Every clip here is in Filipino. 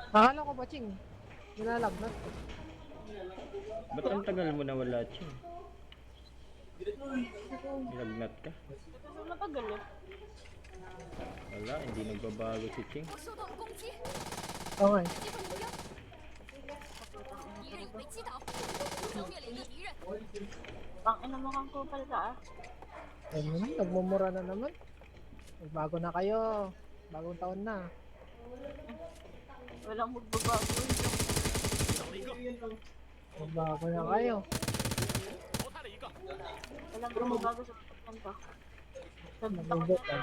Akala ko ba, Ching? Nilalagnat. Ba't ang tagal mo na wala, Ching? Nilagnat ka? Kasi matagal eh. Wala, hindi nagbabago si Ching. 我受到了攻击， Okay. 击毁目标，敌人已被击倒，消灭了一个敌人。 Tangina mo kang kupal ka ah. Ayun naman, nagmumura na naman. Bago na kayo. Bagong taon na. Walang magbabago eh. Bago na kayo. Walang magbabago sa pagkakan ko. Magbubukan.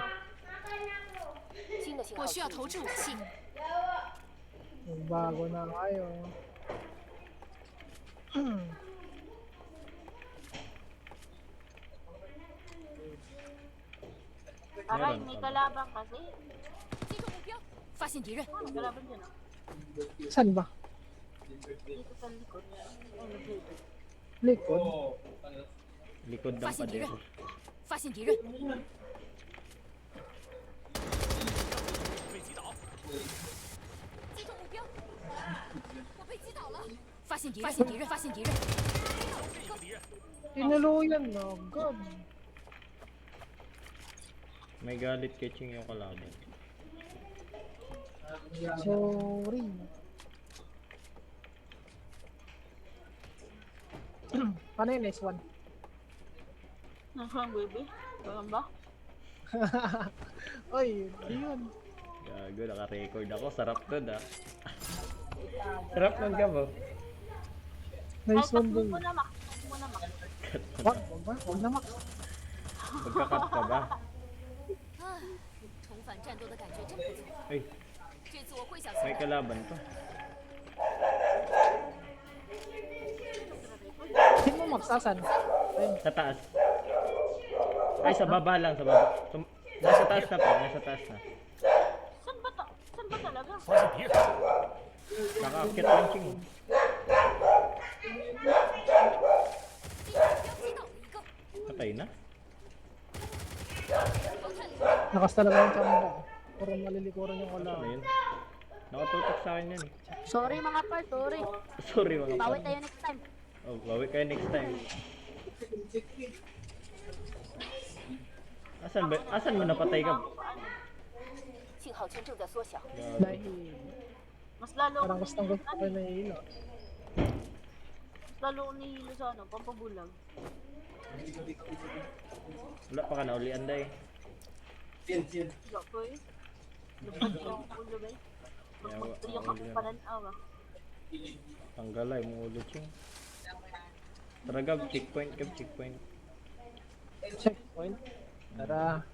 新的信号，我需要投掷武器。 Bago na kayo. Aray, may kalaban kasi. 击中目标，发现敌人。 May kalaban dyan ah. Saan ba? Dito sa likod. Ay, nag-dito. Likod. Likod ng 发现敌人 pader.，发现敌人。击中目标，我被击倒了。发现敌人，发现敌人，发现敌人。 Tinuluyan na. God. May galit kay Ching yung kalaban. Sorry. Paano yun, S1? Nasaan baby? Ganun ba? Oy, yun. Gago, naka-record ako. Sarap dun, ah. Sarap nun ka mo. Nice Ay, one, takbo boy. mo na, Max. Takbo mo na, Max. Wag na, Max. Magka-cut ka ba? 重返战斗的感觉真不错， Ay, 这次我会小 may 心。 kalaban pa. Sino mo, Max? Asan? Ayun. Sa taas. Ay, sa baba lang, sa baba. Nasa taas na pa, nasa taas na. Saan ba to? Saan ba talaga? Nakakakit lang, Ching. 击倒了一个， Patay na. 淘汰了一个。 Lakas talaga yung chamba. Puro malilikuran yung Ano wala. na yun? Nakatutok sa akin yan eh. Sorry mga par, sorry. Sorry mga Bawi par. tayo next time. Oh, bawi kayo next time. Asan mo napatay ka? 信号圈正在缩小， Gago. Dahil Mas lalo parang ako gustong gusto ko na hilo. Mas lalo ako nahihilo sa ano, pampabulag. Wala pa ka na uli anday. Wala ko eh. Lupad yung ulo ba eh. Yawa, Magpagtriyak ang ako ulo yan. pananawa. Tanggalay mo ulo, Ching. Tara Gab, checkpoint Gab, checkpoint. Checkpoint. Tara.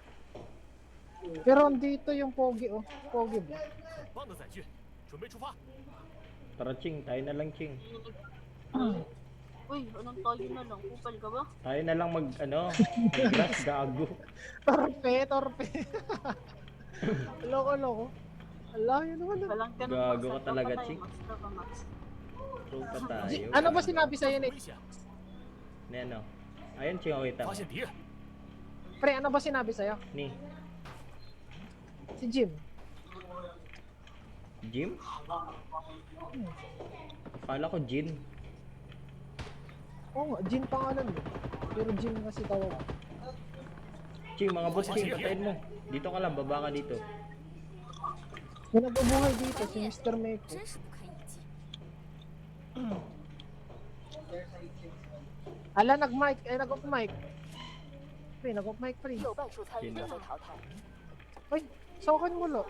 Pero dito yung pogi, oh. Pogi ba? 棒的载具，准备出发。 Tara Ching, tayo na lang Ching. Uy, anong tayo na lang? Kupal ka ba? Tayo na lang mag-grass, gago. Torpe. Loko. Ala, yun naman. Walang ganun. Gago Max. ka talaga, Tropa tayo, Ching. Max. Tropa, Max. True pa tayo. Ano ba sinabi sa'yo, 危 Nick? 险， Ni ano? Ayun Ching, okay 发 tama. 现敌人， Pre, ano ba sinabi sa'yo? Ni, Si Jim. Jim? Akala ko Jin. Oo nga, Jim pangalan mo. Pero Jim kasi tawag. Ching, mga boss Ching, patayin mo. Dito ka lang, baba ka dito. Yung nagbubuhay dito, si Mr. Meko. 真是不堪一击。 Ala, nag-mic. Nag-off mic. Pre, nag-off mic, pre. 有半数参与者被淘汰， Ay, sa akin mo, lo.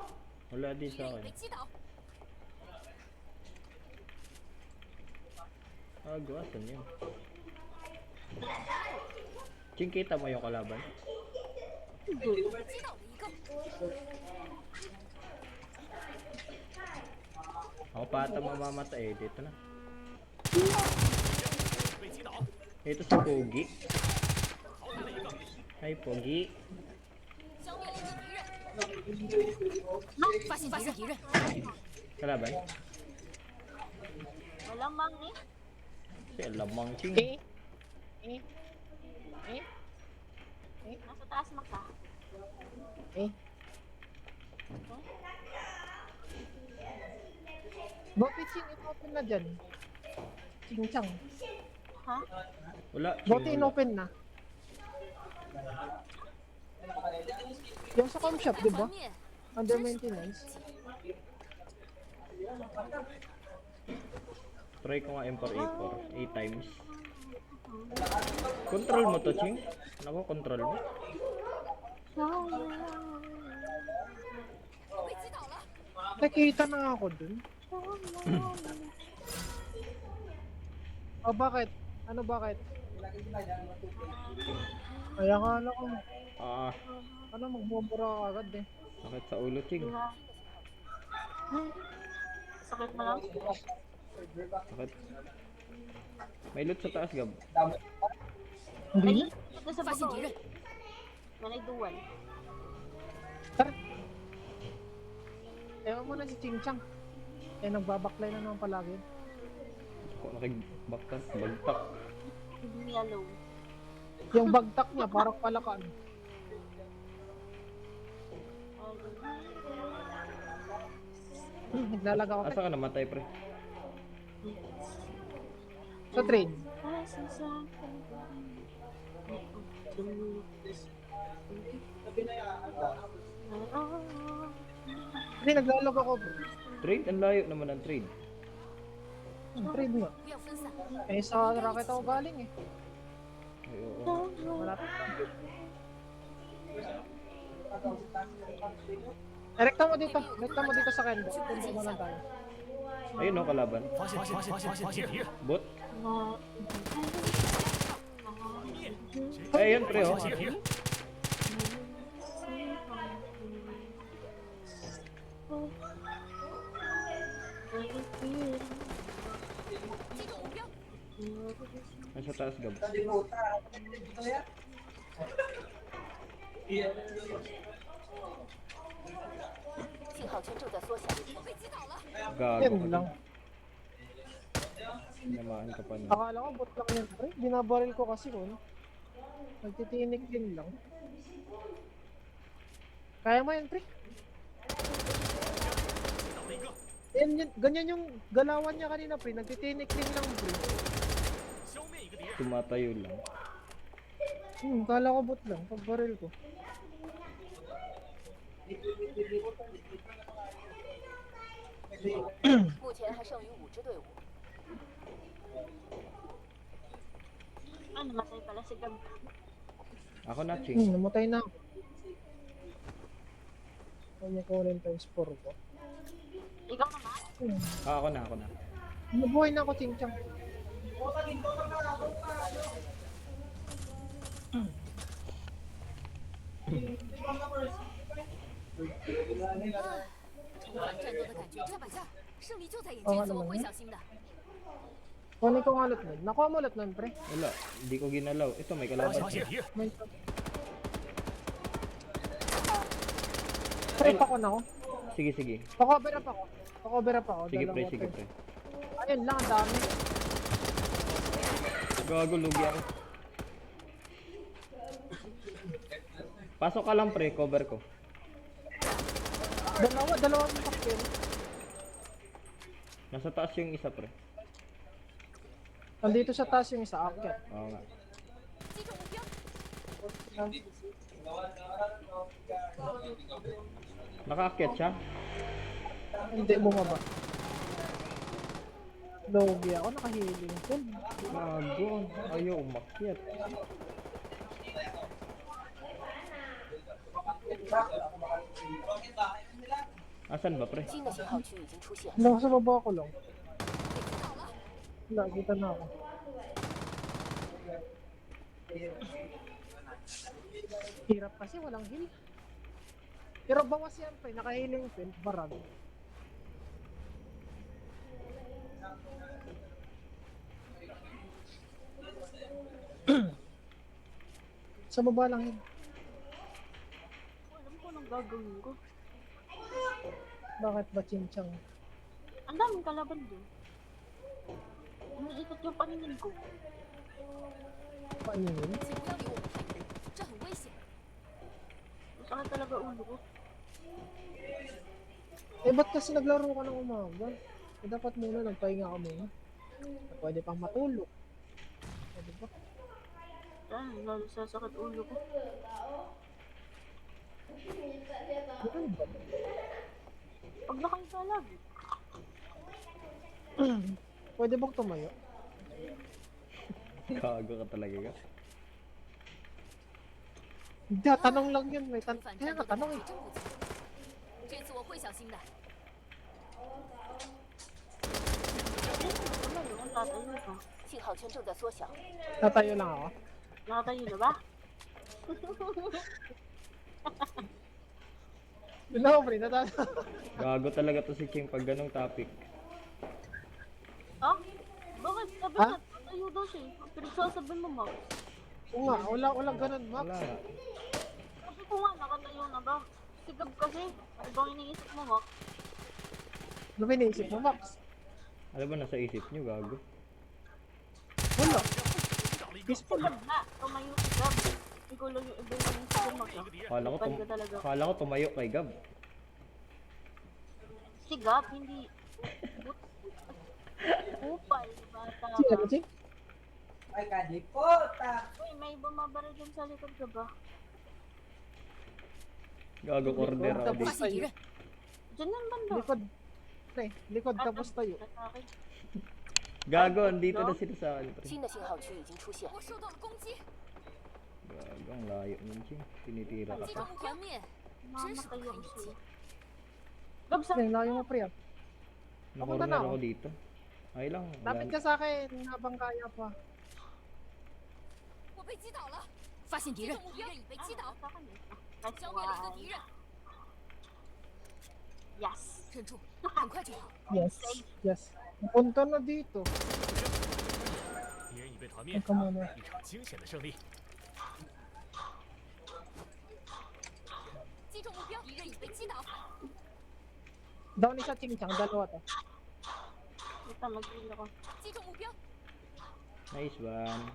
Wala din 敌 sa 人已 akin. 被击倒。 Ah, gawasan yun. Ching, kita mo yung kalaban? 击倒了一个， Ako pa ata mamamatay. Dito na. 被击倒， Ito si Pogi. Hi, Pogi. 消灭了一个敌人。发现敌人， Kalaban? Walang mang eh. Si Alamang Ching. Nasa taas Max ah. Bote Ching, inopen na dyan. Ching Chang. Ha? Wala. Bote wala. inopen na. Yung sa com shop, di ba? 团灭， Under maintenance. Try ko nga M4A4. 8 times. Control mo to, Ching. Nako, control mo. 我被击倒了。 Nakita na ako dun. Oh, bakit? Ano bakit? Kaya nga lang ako. Ah, Ano, magbubura ka agad eh. sakit sa ulo, Ching. Sakit mo lang? Sakit. May loot sa taas, Gab. Hindi na? Ito sa 发现敌 baba. 人， Manay duwan. Tara. Ewan mo na si Ching Chang. Eh, nagbabaklay na naman palagi. Ako nakibaktas, bagtak. Hindi yellow. Yung bagtak niya, parang palakan. Naglalaga ako Asa ka namatay, pre? sa trade. Hindi, naglalog ako bro. Trade? Ang layo naman ang trade. Trade nga. 不要分散。 Eh, sa rocket ako galing eh. Ay, oo. Malapit. Rekta mo dito. Rekta mo dito sa Kendo. Kendo mo lang tayo. Ayun, no, kalaban. 发现敌人， Bot. Ay, ayun, pre, oh. 发现敌人， 击中目标， Nasa taas, Gab. 信号圈正在缩小。我被击倒了。 Gago Yan ka lang. din. Namaan ka pa niya. Akala ko bot lang yan pre. Binabaril ko kasi ko. Nagtitinik din lang. Kaya mo yan pre. 倒了一个， Ganyan yung galawan niya kanina pre. Nagtitinik din lang pre. 消灭一个敌人， Tumatayo lang. Kala ko bot lang. Pagbaril ko. 目前还剩余5支队伍。 Ah, namatay pala si Gab. Ako na, Ching. Namatay na ako. Kanya ko rin times 4 ko. Ikaw naman? Ah, ako na, ako na. Nabuhay na ako, Ching Chang. 突然战斗的感觉真不像，胜利就在眼 Oo 前， nga 怎么 naman 会 yun. 小心的？ Kunin ko nga ulit nun. Nakuha mo ulit nun, pre. Wala, hindi ko ginalaw. Ito, may 发 kalaban. 现敌人， May... Pre, pako na ako. Sige, sige. Pakover up ako. Pakover up ako. Sige, pre, Dalawa, sige, pre. Ayun lang, ang dami. Gago, lugi ako. Pasok ka lang, pre. Cover ko. Dalawa yung kapil. Nasa taas yung isa, pre. Nandito sa taas yung isa, akyat. Oo nga. 击中目标， Nakaakyat siya? Hindi, bumaba. Logi ako, nakahiling full. Gago. Ayaw umakyat. Asan ba, pre? 新的信号区已经出现， Nasa baba ko lang. 被击倒了。 Wala, kita na ako. Hirap kasi, walang heal. Pero bawas yan pa, nakahiling full, barag. Sa baba lang yun. Alam ko anong gagawin ko. Bakit ba Chinchang? Ang daming kalaban doon. Umiikot yung paningin ko. Painin? 请不要离我们太远，这很危险。 Masakit talaga ulo ko. Eh, ba't kasi naglaro ka ng umaga? dapat muna nagpahinga ka muna. Pwede pang matulog. Pwede ba? Lalo sa sakit ulo ko. Ganun ba? Pag nakahiga lagi. Pwede bang tumayo? Gago ka talaga ka. Hindi, tanong lang yun. May 反 kaya 战 nga 斗的 tanong 能 eh. 力真不错，这次我会小心的。 Ano yun? Tatayo ka. 信号圈正在缩小， Tatayo lang ako. Nakatayo na ba? Yun ako, pre. Natatayo. Gago talaga to si Ching pag ganong topic. Ha? Bakit? Sabi Ha? na, tatayo daw siya eh. Pinagsasabi mo, Max. Oo nga, walang ganun, Max. Wala nga. Sabi ko nga, nakatayo na ba? Sigab kasi. Ano bang iniisip mo, Max? Ano ba iniisip mo, Max? Ano ba nasa isip nyo, gago? Wala. 找了一个， Peaceful. Sigab na. Tumayo sigab. Ikaw lang yung iba yung sigab, Max. 一个敌人， Kapal ka talaga. Kala ko tumayo kay Gab. Sigab, hindi. Upal, bata Si ano, ka. si? Uy, may bumabara dyan sa likod ka ba? Gago corner ako 发 dito. 现敌人， Diyan yan banda. Likod. Pre, likod tapos tayo. Atake. Gago, andito na sila sa akin. pre. 新的信号区已经出现，我受到了攻击， Gago, ang layo nun, Ching. Tinitira ka 击 pa. 中目标灭，真是不 Mamatay 堪 ako 一 sa'yo. 击。 Gab, sa Pre, layo mo, pre. ah. Na-corner na ako. ako dito. Ay lang, Lapit wala. ka sa akin habang kaya pa. 我被击倒了，发现敌人，敌人已被击倒， sa akin eh. Nice 消灭了一个敌 one. 人， Yes. 忍住，很快就好。 Yes. Yes. Punta na dito. 敌人已被团灭， Teka muna. 一场惊险的胜利。击中目标，敌人已被击倒。 Down isa, Ching Chang. Dalawa to. Ito, mag-heal ako. 击中目标， Nice one.